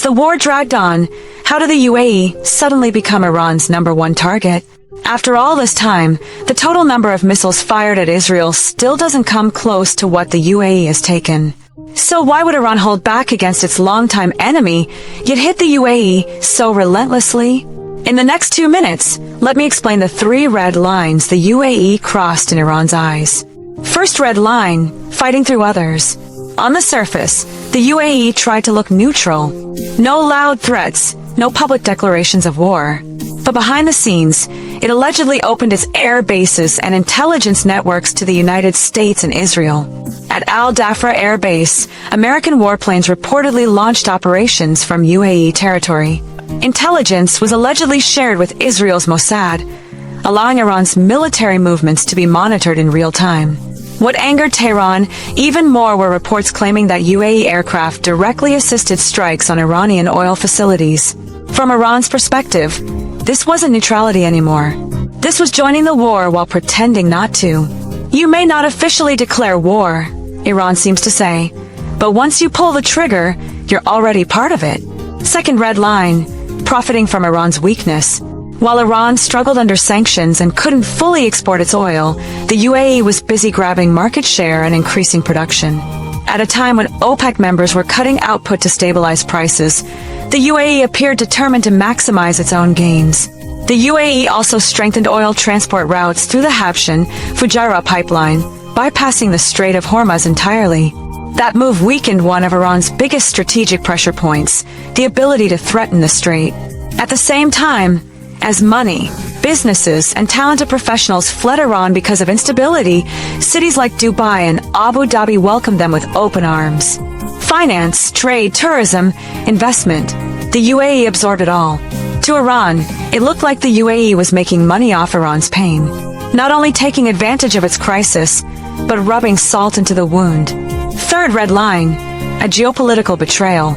the war dragged on, how did the UAE suddenly become Iran's #1 target? After all this time, the total number of missiles fired at Israel still doesn't come close to what the UAE has taken. So why would Iran hold back against its longtime enemy, yet hit the UAE so relentlessly? In the next 2 minutes, let me explain the 3 red lines the UAE crossed in Iran's eyes. First red line, fighting through others. On the surface, the UAE tried to look neutral. No loud threats, no public declarations of war. But behind the scenes, it allegedly opened its air bases and intelligence networks to the United States and Israel. At Al Dafra Air Base, American warplanes reportedly launched operations from UAE territory. Intelligence was allegedly shared with Israel's Mossad, allowing Iran's military movements to be monitored in real time. What angered Tehran even more were reports claiming that UAE aircraft directly assisted strikes on Iranian oil facilities. From Iran's perspective, this wasn't neutrality anymore. This was joining the war while pretending not to. You may not officially declare war, Iran seems to say, but once you pull the trigger, you're already part of it. Second red line, profiting from Iran's weakness. While Iran struggled under sanctions and couldn't fully export its oil, the UAE was busy grabbing market share and increasing production. At a time when OPEC members were cutting output to stabilize prices, the UAE appeared determined to maximize its own gains. The UAE also strengthened oil transport routes through the Habshan-Fujairah pipeline, bypassing the Strait of Hormuz entirely. That move weakened one of Iran's biggest strategic pressure points, the ability to threaten the strait. At the same time, as money, businesses, and talented professionals fled Iran because of instability, cities like Dubai and Abu Dhabi welcomed them with open arms. Finance, trade, tourism, investment. The UAE absorbed it all. To Iran, it looked like the UAE was making money off Iran's pain, not only taking advantage of its crisis, but rubbing salt into the wound. Third red line, a geopolitical betrayal.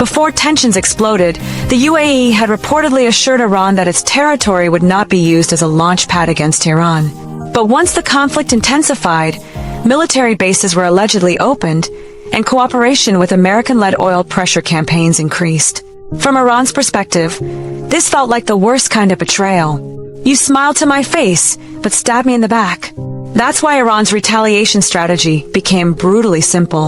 Before tensions exploded, the UAE had reportedly assured Iran that its territory would not be used as a launch pad against Iran. But once the conflict intensified, military bases were allegedly opened, and cooperation with American-led oil pressure campaigns increased. From Iran's perspective, this felt like the worst kind of betrayal. You smiled to my face, but stabbed me in the back. That's why Iran's retaliation strategy became brutally simple.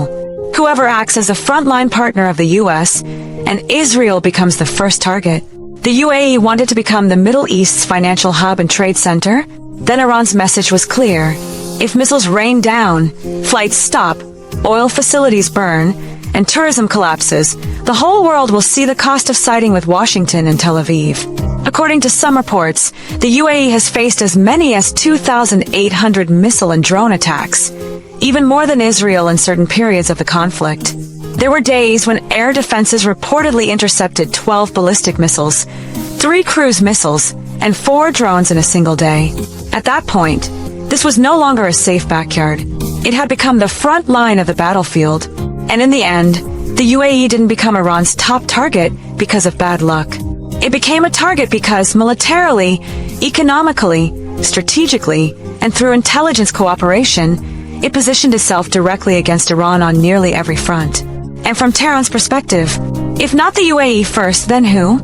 Whoever acts as a frontline partner of the U.S., and Israel becomes the first target. The UAE wanted to become the Middle East's financial hub and trade center. Then Iran's message was clear. If missiles rain down, flights stop, oil facilities burn, and tourism collapses, the whole world will see the cost of siding with Washington and Tel Aviv. According to some reports, the UAE has faced as many as 2,800 missile and drone attacks, even more than Israel in certain periods of the conflict. There were days when air defenses reportedly intercepted 12 ballistic missiles, 3 cruise missiles, and 4 drones in a single day. At that point, this was no longer a safe backyard. It had become the front line of the battlefield. And in the end, the UAE didn't become Iran's top target because of bad luck. It became a target because militarily, economically, strategically, and through intelligence cooperation, it positioned itself directly against Iran on nearly every front. And from Tehran's perspective, if not the UAE first, then who?